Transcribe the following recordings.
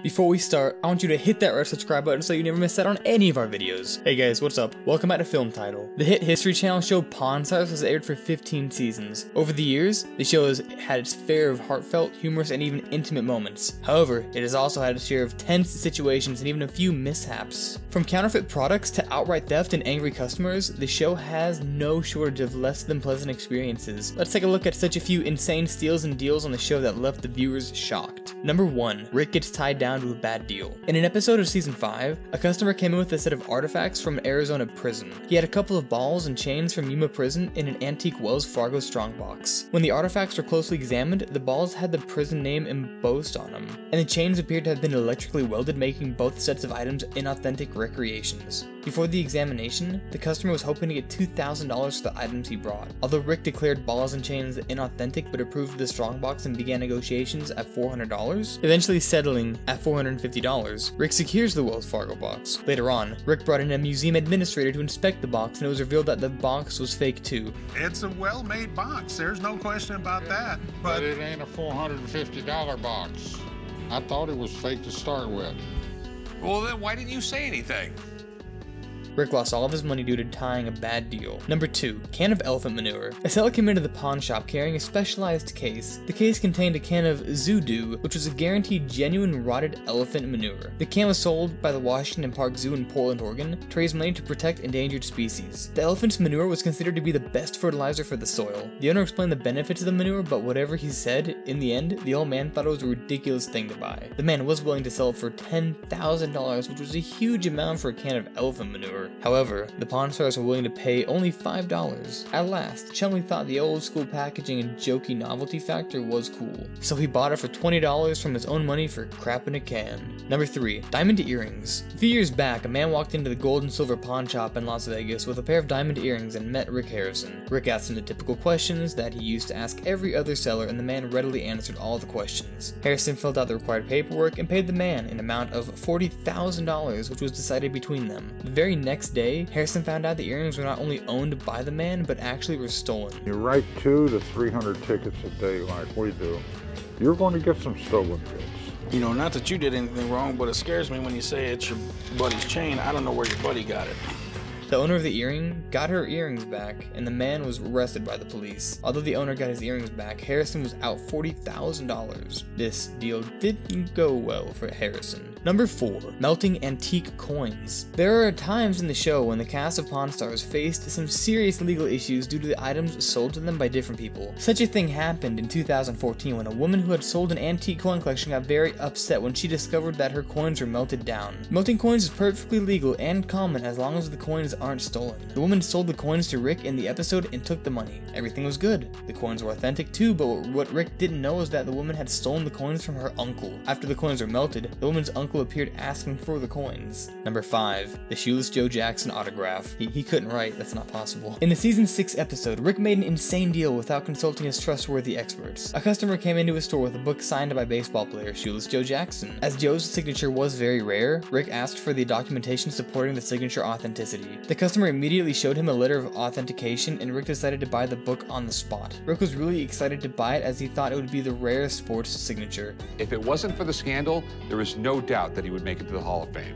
Before we start, I want you to hit that red subscribe button so you never miss out on any of our videos. Hey guys, what's up? Welcome back to Film Title. The hit History Channel show Pawn Stars has aired for 15 seasons. Over the years, the show has had its fair of heartfelt, humorous, and even intimate moments. However, it has also had its share of tense situations and even a few mishaps. From counterfeit products to outright theft and angry customers, the show has no shortage of less than pleasant experiences. Let's take a look at such a few insane steals and deals on the show that left the viewers shocked. Number 1. Rick gets tied down to a bad deal. In an episode of season 5, a customer came in with a set of artifacts from Arizona prison. He had a couple of balls and chains from Yuma prison in an antique Wells Fargo strongbox. When the artifacts were closely examined, the balls had the prison name embossed on them, and the chains appeared to have been electrically welded, making both sets of items inauthentic recreations. Before the examination, the customer was hoping to get $2,000 for the items he brought. Although Rick declared balls and chains inauthentic but approved the strongbox and began negotiations at $400, eventually settling at $450, Rick secures the Wells Fargo box. Later on, Rick brought in a museum administrator to inspect the box, and it was revealed that the box was fake too. It's a well-made box, there's no question about that. But it ain't a $450 box. I thought it was fake to start with. Well, then why didn't you say anything? Rick lost all of his money due to tying a bad deal. Number 2. Can of elephant manure. A seller came into the pawn shop carrying a specialized case. The case contained a can of Zoodoo, which was a guaranteed genuine rotted elephant manure. The can was sold by the Washington Park Zoo in Portland, Oregon, to raise money to protect endangered species. The elephant's manure was considered to be the best fertilizer for the soil. The owner explained the benefits of the manure, but whatever he said, in the end, the old man thought it was a ridiculous thing to buy. The man was willing to sell it for $10,000, which was a huge amount for a can of elephant manure. However, the Pawn Stars were willing to pay only $5. At last, Chumley thought the old school packaging and jokey novelty factor was cool, so he bought it for $20 from his own money for crap in a can. Number 3. Diamond earrings. A few years back, a man walked into the gold and silver pawn shop in Las Vegas with a pair of diamond earrings and met Rick Harrison. Rick asked him the typical questions that he used to ask every other seller, and the man readily answered all the questions. Harrison filled out the required paperwork and paid the man an amount of $40,000, which was decided between them. The very next day, Harrison found out the earrings were not only owned by the man, but actually were stolen. You write 200 to 300 tickets a day like we do, you're going to get some stolen goods. You know, not that you did anything wrong, but it scares me when you say it's your buddy's chain. I don't know where your buddy got it. The owner of the earring got her earrings back, and the man was arrested by the police. Although the owner got his earrings back, Harrison was out $40,000. This deal didn't go well for Harrison. Number 4. Melting antique coins. There are times in the show when the cast of Pawn Stars faced some serious legal issues due to the items sold to them by different people. Such a thing happened in 2014 when a woman who had sold an antique coin collection got very upset when she discovered that her coins were melted down. Melting coins is perfectly legal and common as long as the coins aren't stolen. The woman sold the coins to Rick in the episode and took the money. Everything was good. The coins were authentic too, but what Rick didn't know was that the woman had stolen the coins from her uncle. After the coins were melted, the woman's uncle appeared asking for the coins. Number 5. The Shoeless Joe Jackson autograph. He couldn't write, that's not possible. In the season 6 episode, Rick made an insane deal without consulting his trustworthy experts. A customer came into his store with a book signed by baseball player Shoeless Joe Jackson. As Joe's signature was very rare, Rick asked for the documentation supporting the signature authenticity. The customer immediately showed him a letter of authentication, and Rick decided to buy the book on the spot. Rick was really excited to buy it as he thought it would be the rarest sports signature. If it wasn't for the scandal, there is no doubt that he would make it to the Hall of Fame.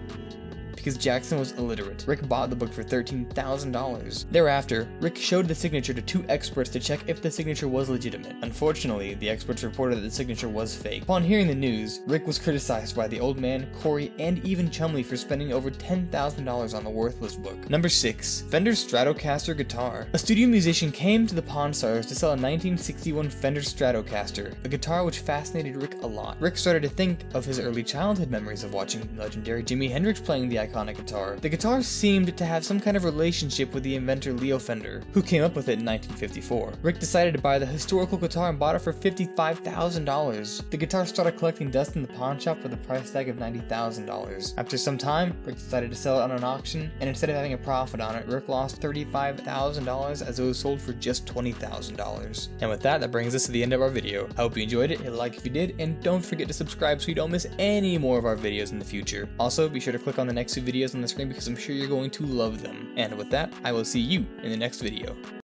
Because Jackson was illiterate, Rick bought the book for $13,000. Thereafter, Rick showed the signature to 2 experts to check if the signature was legitimate. Unfortunately, the experts reported that the signature was fake. Upon hearing the news, Rick was criticized by the old man, Corey, and even Chumley for spending over $10,000 on the worthless book. Number 6. Fender Stratocaster guitar. A studio musician came to the Pawn Stars to sell a 1961 Fender Stratocaster, a guitar which fascinated Rick a lot. Rick started to think of his early childhood memories of watching legendary Jimi Hendrix playing the iconic guitar. The guitar seemed to have some kind of relationship with the inventor Leo Fender, who came up with it in 1954. Rick decided to buy the historical guitar and bought it for $55,000. The guitar started collecting dust in the pawn shop with a price tag of $90,000. After some time, Rick decided to sell it on an auction, and instead of having a profit on it, Rick lost $35,000 as it was sold for just $20,000. And with that, that brings us to the end of our video. I hope you enjoyed it, hit like if you did, and don't forget to subscribe so you don't miss any more of our videos in the future. Also, be sure to click on the next 2 videos on the screen because I'm sure you're going to love them. And with that, I will see you in the next video.